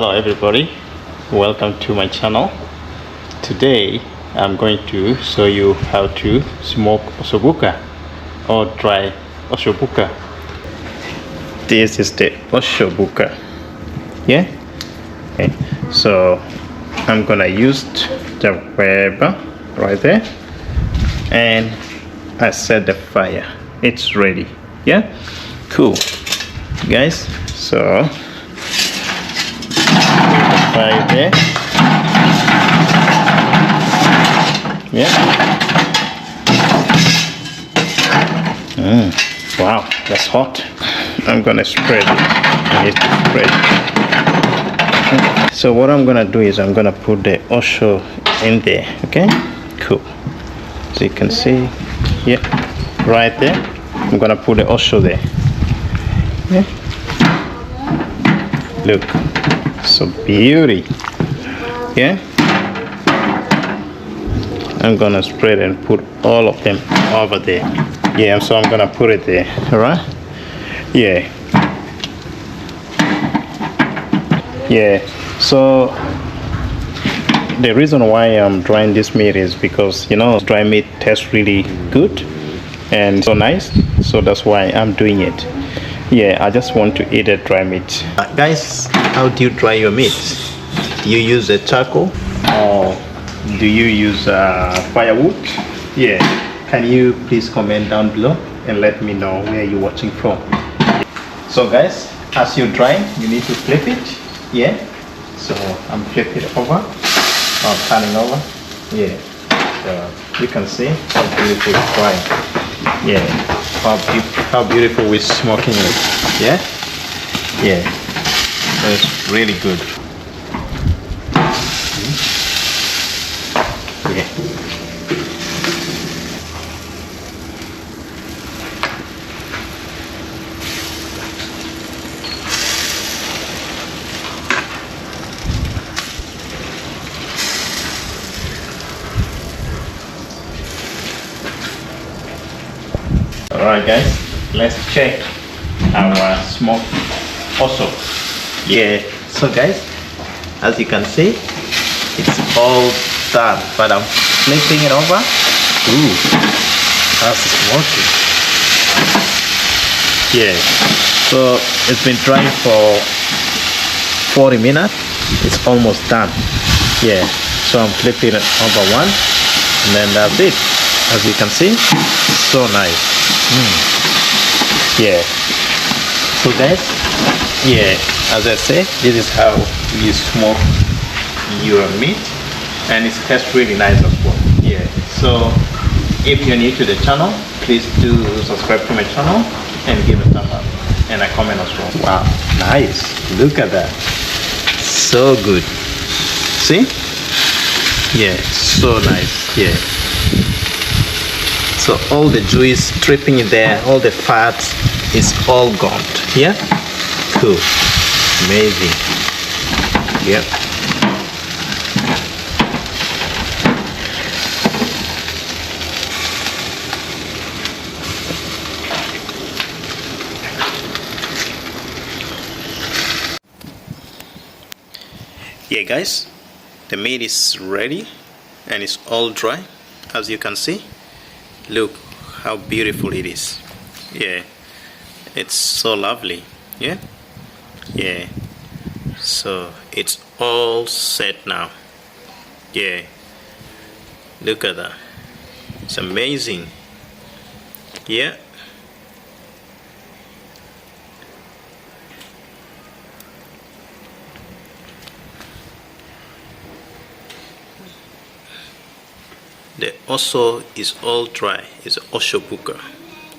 Hello everybody, welcome to my channel. Today I'm going to show you how to smoke Osso Bucco or dry Osso Bucco. This is the Osso Bucco. Yeah, okay. So I'm gonna use the web right there, and I set the fire. It's ready. Yeah, cool guys. So fire there. Yeah. Wow, that's hot. I'm gonna spread it. I need to spread it. So what I'm gonna do is I'm gonna put the Osso in there. Okay, cool. So you can see, yeah, right there. I'm gonna put the Osso there. Yeah. Look, so beauty. Yeah. I'm gonna spread and put all of them over there. Yeah, so I'm gonna put it there. All right. Yeah. Yeah. So the reason why I'm drying this meat is because dry meat tastes really good and so nice. So that's why I'm doing it. Yeah, I just want to eat a dry meat. Guys, how do you dry your meat? Do you use a charcoal or do you use firewood? Yeah, can you please comment down below and let me know where you're watching from. So guys, as you dry, you need to flip it. Yeah, so I'm flipping it over. I'm turning over. Yeah, so you can see how beautiful it's drying. Yeah, how beautiful we're smoking it. Yeah, yeah, that's really good. Yeah. Alright guys, let's check our smoked Osso. Yeah, so guys, as you can see, it's all done, but I'm flipping it over. Ooh, that's smoky. Yeah, so it's been drying for 40 minutes. It's almost done. Yeah, so I'm flipping it over one, and then that's it. As you can see, so nice. Yeah, so guys, yeah, as I said, this is how you smoke your meat, and it tastes really nice as well. Yeah, so if you're new to the channel, please do subscribe to my channel and give a thumbs up and a comment as well. Wow, nice, look at that, so good. See? Yeah, so nice. Yeah, so all the juice dripping in there, all the fat is all gone. Yeah, cool, amazing. Yep. Yeah guys, the meat is ready and it's all dry, as you can see. Look how beautiful it is. Yeah, it's so lovely. Yeah, yeah, so it's all set now. Yeah, look at that, it's amazing. Yeah, the Osso is all dry. It's Osso Bucco.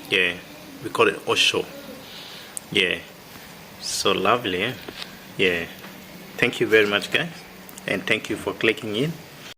Yeah, we call it Osso. Yeah, so lovely. Eh? Yeah, thank you very much guys, and thank you for clicking in.